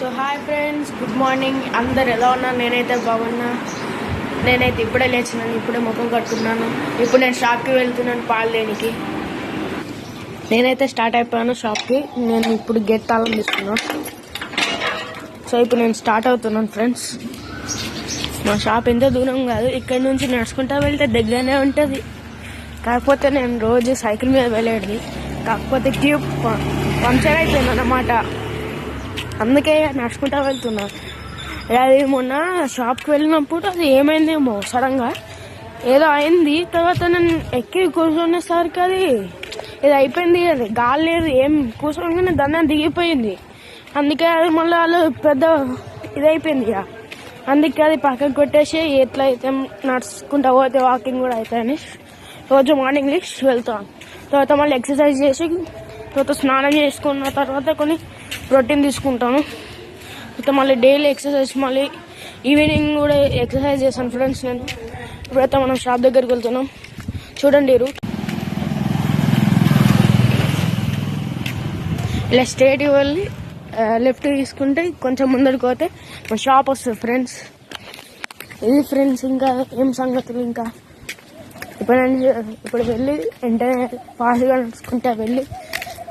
So hi friends, good morning. అందరు ఎలా ఉన్నారు? నేనైతే బాగున్నా. నేనైతే ఇప్పుడే లేచినాను, ఇప్పుడే ముఖం కట్టుకున్నాను. ఇప్పుడు నేను షాప్కి వెళ్తున్నాను పాలు దేనికి. నేనైతే స్టార్ట్ అయిపోయాను షాప్కి. నేను ఇప్పుడు గేట్ తాళం తీసుకున్నాను. సో ఇప్పుడు నేను స్టార్ట్ అవుతున్నాను ఫ్రెండ్స్. మా షాప్ ఎంతో దూరం కాదు, ఇక్కడ నుంచి నడుచుకుంటా వెళ్తే దగ్గరనే ఉంటుంది. కాకపోతే నేను రోజు సైకిల్ మీద వెళ్ళేది, కాకపోతే ట్యూబ్ పంక్చర్ అయిపోయింది అన్నమాట. అందుకే నడుచుకుంటా వెళ్తున్నా. అది మొన్న షాప్కి వెళ్ళినప్పుడు అది ఏమైందేమో సడన్గా ఏదో అయింది. తర్వాత నేను ఎక్కి కూర్చునేసరికి అది ఇది అయిపోయింది. అది గాలి లేదు, ఏం కూర్చోగానే దాన్ని దిగిపోయింది. అందుకే అది మళ్ళీ వాళ్ళు పెద్ద ఇదైపోయింది. ఇక అందుకే అది పక్కకు కొట్టేసి ఎట్లయితే నడుచుకుంటా పోతే వాకింగ్ కూడా అవుతాయని రోజు మార్నింగ్ లేచి వెళ్తాను. తర్వాత మళ్ళీ ఎక్సర్సైజ్ చేసి తర్వాత స్నానం చేసుకున్న తర్వాత కొన్ని ప్రోటీన్ తీసుకుంటాను. తర్వాత మళ్ళీ డైలీ ఎక్సర్సైజ్, మళ్ళీ ఈవినింగ్ కూడా ఎక్సర్సైజ్ చేస్తాను ఫ్రెండ్స్. నేను ఇప్పుడైతే మనం షాప్ దగ్గరికి వెళ్తున్నాం. చూడండి రూట్ ఇలా స్ట్రేట్గా వెళ్ళి లెఫ్ట్ తీసుకుంటే కొంచెం ముందరికి పోతే మా షాప్ వస్తుంది ఫ్రెండ్స్. ఇది ఫ్రెండ్స్ ఇంకా ఏం సంగతులు. ఇంకా ఇప్పుడు వెళ్ళి వెంటనే ఫాస్ట్గా నడుచుకుంటే వెళ్ళి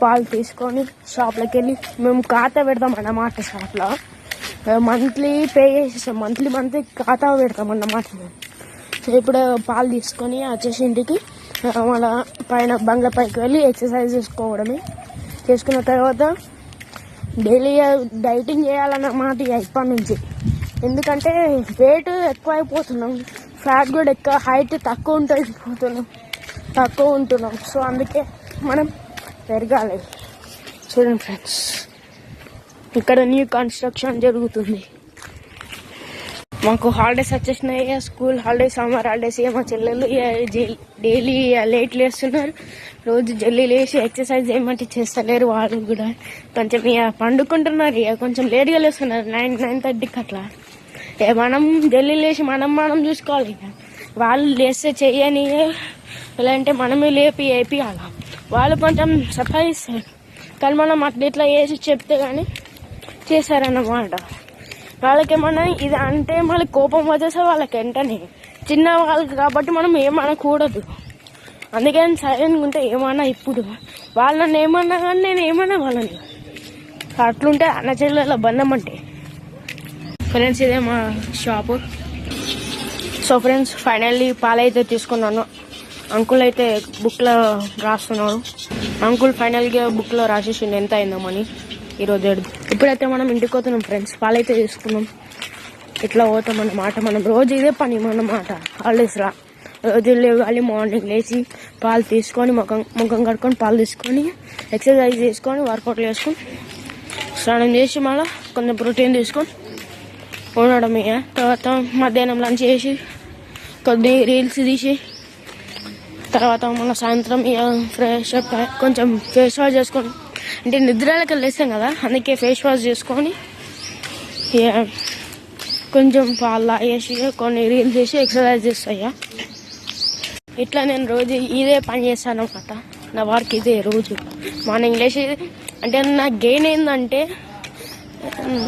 పాలు తీసుకొని షాప్లోకి వెళ్ళి మేము ఖాతా పెడతాం అన్నమాట. షాప్లో మంత్లీ పే చేసేస్తాం, మంత్లీ ఖాతా పెడతాం అన్నమాట. సో ఇప్పుడు పాలు తీసుకొని వచ్చేసి ఇంటికి మన పైన బంగ్లా పైకి వెళ్ళి ఎక్సర్సైజ్ చేసుకోవడమే. చేసుకున్న తర్వాత డైలీ డైటింగ్ చేయాలన్నమాట ఇప్పటి నుంచి. ఎందుకంటే వెయిట్ ఎక్కువ అయిపోతున్నాం, ఫ్యాట్ కూడా ఎక్కువ, హైట్ తక్కువ ఉంటున్నాం. సో అందుకే మనం పెరగాలి. చూడండి ఫ్రెండ్స్, ఇక్కడ న్యూ కన్స్ట్రక్షన్ జరుగుతుంది. మాకు హాలిడేస్ వచ్చేసినాయి, స్కూల్ హాలిడేస్, సమ్మర్ హాలిడేస్. మా చెల్లెలు డైలీ లేట్ లేస్తున్నారు. రోజు జల్దీ లేచి ఎక్సర్సైజ్ ఏమంటే చేస్తలేరు. వాళ్ళు కూడా కొంచెం పండుకుంటున్నారు, కొంచెం లేట్గా లేస్తున్నారు, 9-9:30కి అట్లా. మనం జల్దీ లేచి మనం చూసుకోవాలి. వాళ్ళు లేస్తే చెయ్యని, ఎలా అంటే మనమే లేపి వేపియాల. వాళ్ళు కొంచెం సతాయిస్తారు, కానీ మనం అట్లా ఇట్లా వేసి చెప్తే కానీ చేస్తారన్నమాట. వాళ్ళకేమన్నా ఇది అంటే మళ్ళీ కోపం వచ్చేస్తే వాళ్ళకి వెంటనే, చిన్న వాళ్ళకి కాబట్టి మనం ఏమనకూడదు. అందుకని సైలెంట్గా ఉంటే ఏమన్నా. ఇప్పుడు వాళ్ళని ఏమన్నా కానీ నేను ఏమన్నా వాళ్ళని. అట్లుంటే అన్న చెల్లెల బంధం అంటే. ఫ్రెండ్స్ ఇదే మా షాపు. సో ఫ్రెండ్స్ ఫైనల్లీ పాలైతే తీసుకున్నాను. అంకుల్ అయితే బుక్లో రాస్తున్నారు. అంకుల్ ఫైనల్గా బుక్లో రాసేసిండు ఎంత అయిందో మనీ ఈరోజు. ఇప్పుడైతే మనం ఇంటికి పోతున్నాం ఫ్రెండ్స్. పాలైతే తీసుకున్నాం, ఇట్లా పోతాం అన్నమాట. మనం రోజు ఇదే పని అన్నమాట. హాలిడేస్లా రోజు లేవాలి, మార్నింగ్ లేచి పాలు తీసుకొని ముఖం కడుక్కొని పాలు తీసుకొని ఎక్సర్సైజ్ చేసుకొని వర్కౌట్లు చేసుకొని స్నానం చేసి మళ్ళీ కొంచెం ప్రోటీన్ తీసుకొని ఉండడం. తర్వాత మధ్యాహ్నం లంచ్ చేసి కొద్ది రీల్స్ తీసి తర్వాత మళ్ళీ సాయంత్రం ఫ్రెష్ అప్ కొంచెం ఫేస్ వాష్ చేసుకొని, అంటే నిద్రలకి లేస్తాం కదా, అందుకే ఫేస్ వాష్ చేసుకొని కొంచెం పాలు తాగేసి కొన్ని రీల్స్ చేసి ఎక్సర్సైజ్ చేస్తాయా. ఇట్లా నేను రోజు ఇదే పని చేస్తాను అనమాట. నా వర్క్ ఇదే రోజు మార్నింగ్ లేచి. అంటే నా గెయిన్ ఏంటంటే,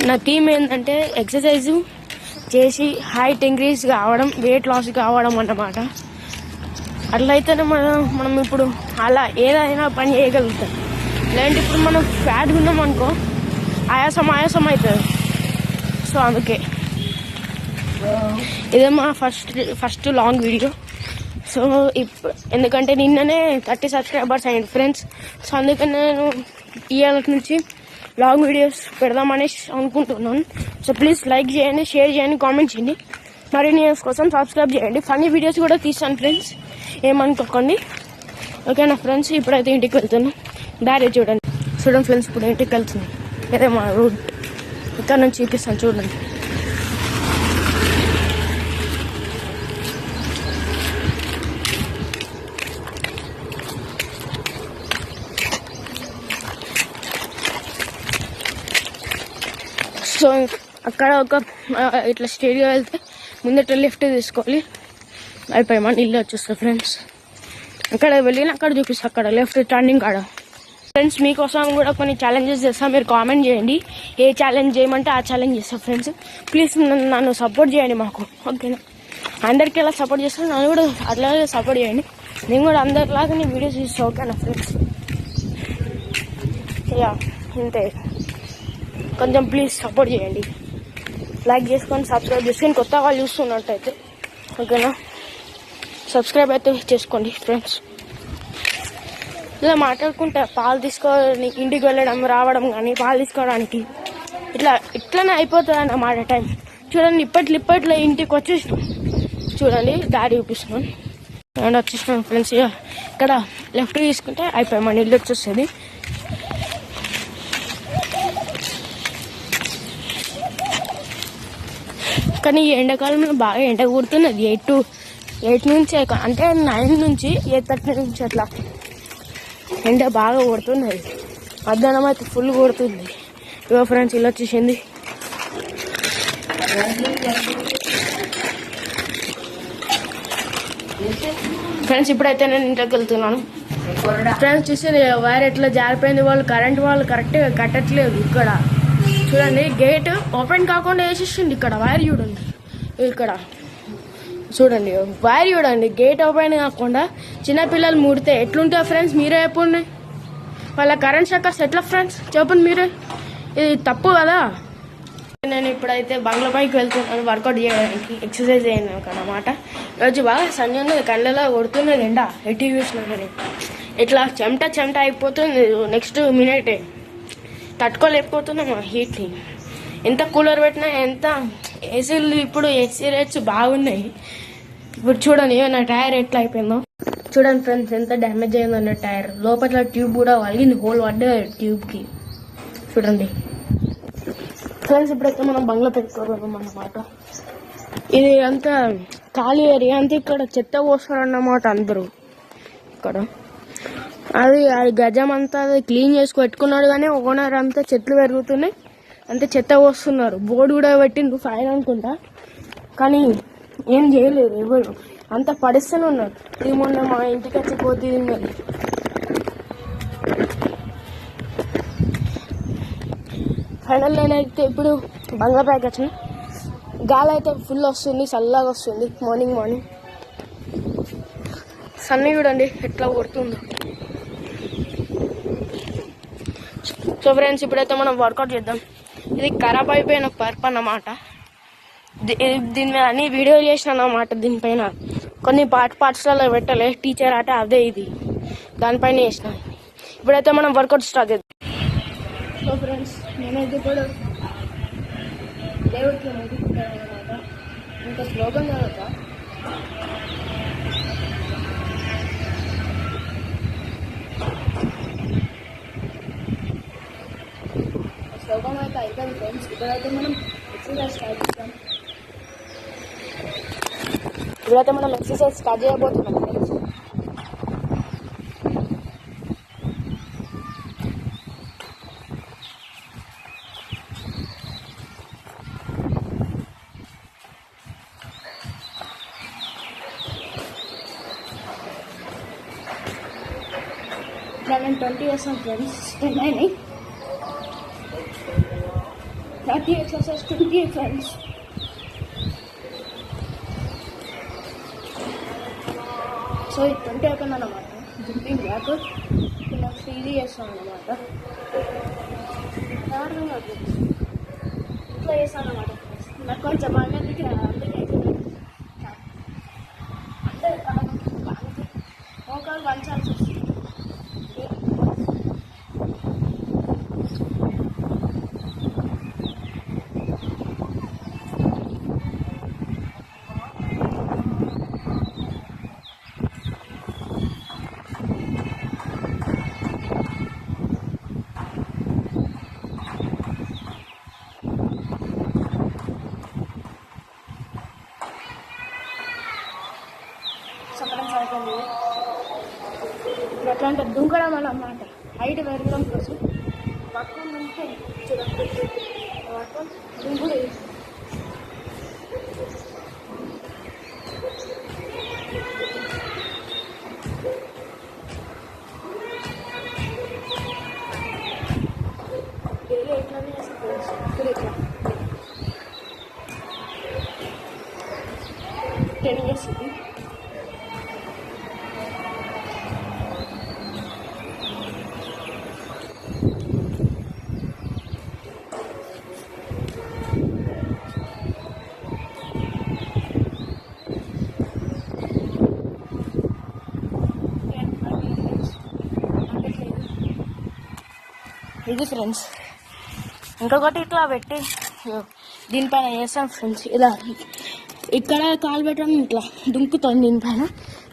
నా థీమ్ ఏంటంటే ఎక్సర్సైజ్ చేసి హైట్ ఇంక్రీజ్ కావడం, వెయిట్ లాస్ కావడం అన్నమాట. అట్లయితేనే మనం ఇప్పుడు అలా ఏదైనా పని చేయగలుగుతాం. లేదంటే ఇప్పుడు మనం ఫ్యాట్గా ఉన్నాం అనుకో, ఆయాసం అవుతుంది. సో అందుకే ఇదే మా ఫస్ట్ లాంగ్ వీడియో. సో ఇప్పుడు ఎందుకంటే నిన్ననే 30 సబ్స్క్రైబర్స్ అయ్యింది ఫ్రెండ్స్. సో అందుకని నేను ఇవాళ నుంచి లాంగ్ వీడియోస్ పెడదామని అనుకుంటున్నాను. సో ప్లీజ్ లైక్ చేయండి, షేర్ చేయండి, కామెంట్ చేయండి. మరిన్ని న్యూస్ కోసం సబ్స్క్రైబ్ చేయండి. ఫన్నీ వీడియోస్ కూడా తీస్తాను ఫ్రెండ్స్, ఏమనుకోకండి. ఓకేనా ఫ్రెండ్స్, ఇప్పుడైతే ఇంటికి వెళ్తున్నాను. దారి చూడండి ఫ్రెండ్స్, ఇప్పుడు ఇంటికి వెళ్తుంది. అదే మా రోడ్, ఇక్కడ నుంచి చూపిస్తాను చూడండి. సో అక్కడ ఒక ఇట్లా స్టేడియం వెళ్తే ముందట లెఫ్ట్ తీసుకోవాలి, అయిపోయి మన ఇల్లు వచ్చేస్తుంది ఫ్రెండ్స్. అక్కడ వెళ్ళిన అక్కడ చూపిస్తా, అక్కడ లెఫ్ట్ టర్నింగ్ కాడ. ఫ్రెండ్స్ మీకోసం కూడా కొన్ని ఛాలెంజెస్ చేస్తాను, మీరు కామెంట్ చేయండి ఏ ఛాలెంజ్ చేయమంటే ఆ ఛాలెంజ్ చేస్తాను. ఫ్రెండ్స్ ప్లీజ్ నన్ను సపోర్ట్ చేయండి మాకు, ఓకేనా? అందరికీ ఎలా సపోర్ట్ చేస్తాను నన్ను కూడా అట్లాగే సపోర్ట్ చేయండి. నేను కూడా అందరిలాగానే వీడియోస్ చూస్తాను, ఓకేనా ఫ్రెండ్స్? యా ఇంతే, కొంచెం ప్లీజ్ సపోర్ట్ చేయండి, లైక్ చేసుకొని సబ్స్క్రైబ్ చేసుకొని కొత్త వాళ్ళు చూస్తున్నట్టయితే, ఓకేనా? సబ్స్క్రైబ్ అయితే చేసుకోండి ఫ్రెండ్స్. ఇలా మాట్లాడుకుంటా పాలు తీసుకోవడానికి ఇంటికి వెళ్ళడం రావడం కానీ పాలు తీసుకోవడానికి ఇట్లానే అయిపోతుంది అన్నమాట టైం. చూడండి ఇప్పట్లో ఇంటికి వచ్చేసినాం, చూడండి దారి చూపిస్తున్నాను అండ్ వచ్చేసినాం ఫ్రెండ్స్. ఇక్కడ లెఫ్ట్ తీసుకుంటే అయిపోయి మన ఇల్లు వచ్చేస్తుంది. కానీ ఈ ఎండాకాలంలో బాగా ఎండ కుడుతున్నది. 8 నుంచి అంటే 9 నుంచి 8:30 నుంచి అట్లా ఎండ బాగా కొడుతున్నది. మధ్యాహ్నం అయితే ఫుల్ కొడుతుంది. ఇగో ఫ్రెండ్స్ ఇల్లు వచ్చేసింది. ఫ్రెండ్స్ ఇప్పుడైతే నేను ఇంట్లోకి వెళ్తున్నాను. ఫ్రెండ్స్ చూసి వైర్ ఎట్లా జారిపోయింది, కరెంట్ వాళ్ళు కరెక్ట్గా కట్టట్లేదు. ఇక్కడ చూడండి గేట్ ఓపెన్ కాకుండా వేసేసింది. ఇక్కడ వైర్ చూడండి, ఇక్కడ చూడండి వైర్ చూడండి, గేట్ ఓపెన్ కాకుండా చిన్నపిల్లలు ముడితే ఎట్లుంటాయి ఫ్రెండ్స్? మీరే చెప్పండి, వాళ్ళ కరెంట్ షాకర్స్ ఎట్లా ఫ్రెండ్స్ చెప్పండి మీరే. ఇది తప్పు కదా. నేను ఇప్పుడైతే బంగ్లా పైకి వెళ్తున్నాను వర్కౌట్ చేయడానికి, ఎక్సర్సైజ్ చేయడానికి అన్నమాట. రోజు బాగా సంజయ్ ఉన్నది, కళ్ళలో కొడుతున్నది ఎండ, ఎట్టి చూసినా కానీ ఇట్లా చెమట అయిపోతుంది. నెక్స్ట్ మినిటే తట్టుకోలేకపోతున్నాం ఆ హీట్ని. ఎంత కూలర్ పెట్టినా ఎంత ఏసీలు, ఇప్పుడు ఏసీ రేట్స్ బాగున్నాయి. ఇప్పుడు చూడండి నా టైర్ ఎట్లా అయిపోయిందో చూడండి ఫ్రెండ్స్, ఎంత డ్యామేజ్ అయిందో నా టైర్. లోపల ట్యూబ్ కూడా వలిగింది, హోల్ పడ్డది ట్యూబ్కి. చూడండి ఫ్రెండ్స్ ఇప్పుడైతే మనం బంగ్లా పెట్టుకోగలం అన్నమాట. ఇది అంతా ఖాళీ ఏరియా, అంతా ఇక్కడ చెత్త పోస్తారన్నమాట అందరూ. ఇక్కడ అది గజం అంతా అది క్లీన్ చేసుకు పెట్టుకున్నాడు, కానీ ఓనర్ అంతా చెట్లు పెరుగుతున్నాయి, అంతే చెత్త పోస్తున్నారు. బోర్డు కూడా పెట్టిండు ఫైన్ అనుకుంటా, కానీ ఏం చేయలేదు ఎవరు, అంతా పడిస్తూనే ఉన్నారు. ఇది మొన్న మా ఇంటికి వచ్చి పోతుంది. ఫైనల్ నేనైతే ఇప్పుడు బంగ్లా పైకి వచ్చిన. గాలి అయితే ఫుల్ వస్తుంది, చల్లగా వస్తుంది. మార్నింగ్ సన్నీ చూడండి ఎట్లా కొడుతుందో. సో ఫ్రెండ్స్ ఇప్పుడైతే మనం వర్కౌట్ చేద్దాం. ఇది ఖరాబ్ అయిపోయిన పర్ప్ అన్నమాట. దీని మీద అన్ని వీడియోలు చేసిన అన్నమాట. దీనిపైన కొన్ని పార్ట్స్లలో పెట్టలే, టీచర్ ఆట అదే ఇది, దానిపైన చేసిన. ఇప్పుడైతే మనం వర్కౌట్ స్టార్ట్ చేద్దాం. సో ఫ్రెండ్స్ నేనైతే ఇప్పుడు దేవుడికి మొదలుకుంటాను అన్నమాట. ఇంకా స్లోగన్ చదువుతా. స్లోగన్ అయితే అయిపోయింది ఫ్రెండ్స్. ఇప్పుడైతే మనం ఎక్సర్సైజ్ స్టార్ట్ చేద్దాం. ఇప్పుడైతే మనం ఎక్సర్సైజ్ స్టార్ట్ చేయబోతున్నాం ఫ్రెండ్స్. నేను 20 చేస్తాను ఫ్రెండ్స్. 10 అయినాయి. 30 ఎక్సర్సైజ్ 20 ఫ్రెండ్స్. సో ఇది 20 అయిపోయింది అన్నమాట. జంపింగ్ బ్యాక్ ఇలా 3 చేస్తాను అన్నమాట. ఇట్లా చేస్తాను అన్నమాట. నాకు కొంచెం అందరికీ అంటే మోకాలు వంచాల్సి వస్తుంది. అట్లాంటి దుంకడం అన్నమాట, హైట్ పెరగడం కోసం పక్కన ఉంటే చూడండి దుంకుడు. 10 years ఇది. ఇది ఫ్రెండ్స్, ఇంకొకటి ఇట్లా పెట్టి దీనిపైన వేస్తాం ఫ్రెండ్స్. ఇలా ఇక్కడ కాలు పెట్టడం ఇట్లా దుంకుతుంది దీనిపైన.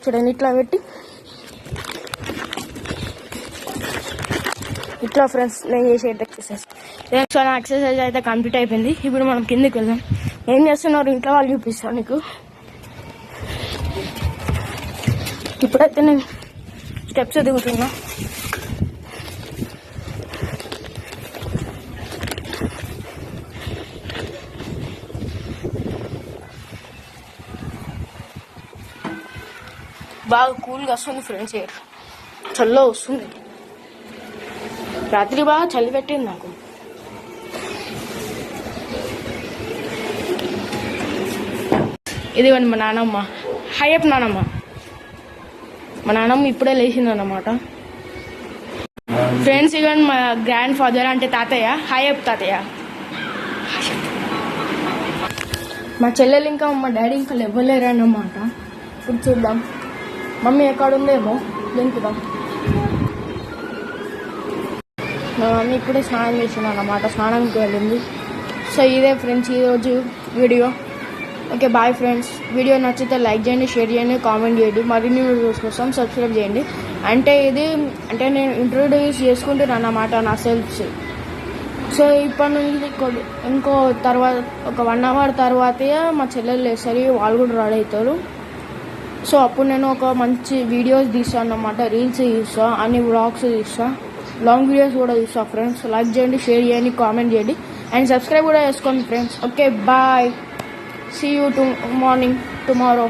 చూడండి ఇట్లా పెట్టి ఇట్లా ఫ్రెండ్స్ నేను చేసే ఎక్సర్సైజ్. సో నా ఎక్సర్సైజ్ అయితే కంప్లీట్ అయిపోయింది. ఇప్పుడు మనం కిందకి వెళ్దాం. ఏం చేస్తున్నారు ఇంట్లో వాళ్ళు చూపిస్తాను నీకు. ఇప్పుడైతే నేను స్టెప్స్ దిగుతున్నా. బాగా కూల్గా వస్తుంది ఫ్రెండ్స్, ఎయిర్ చల్ల వస్తుంది. రాత్రి బాగా చలి పెట్టింది నాకు. ఇదిగోండి మా నానమ్మ. హైప్ నానమ్మ. మా నానమ్మ ఇప్పుడే లేచిందన్నమాట ఫ్రెండ్స్. ఇవన్నీ మా గ్రాండ్ ఫాదర్ అంటే తాతయ్య. హైప్ తాతయ్య. మా చెల్లెలు ఇంకా మా డాడీ ఇంకా ఇవ్వలేరన్నమాట. ఇప్పుడు చూద్దాం మమ్మీ ఎక్కడుందేమో దింపుదాం. మా మమ్మీ ఇప్పుడే స్నానం చేసింది అన్నమాట, స్నానంకి వెళ్ళింది. సో ఇదే ఫ్రెండ్స్ ఈరోజు వీడియో. Okay bye friends. వీడియో నచ్చితే లైక్ చేయండి, షేర్ చేయండి, కామెంట్ చేయండి. మరిన్ని వీడియోస్ కోసం సబ్స్క్రైబ్ చేయండి. అంటే నేను ఇంట్రొడ్యూస్ చేసుకుంటున్నాను అన్నమాట నా సెల్ఫ్స్. సో ఇప్పటి నుంచి ఇంకో తర్వాత ఒక 1 hour తర్వాతే మా చెల్లెలు లేసరి వాళ్ళు కూడా రెడీ అవుతారు. సో అప్పుడు నేను ఒక మంచి వీడియోస్ తీస్తాను అన్నమాట. రీల్స్ తీస్తా, అన్ని వ్లాగ్స్ తీస్తా, లాంగ్ వీడియోస్ కూడా తీస్తా ఫ్రెండ్స్. లైక్ చేయండి, షేర్ చేయండి, కామెంట్ చేయండి అండ్ సబ్స్క్రైబ్ కూడా చేసుకోండి friends. Okay bye. See you morning tomorrow.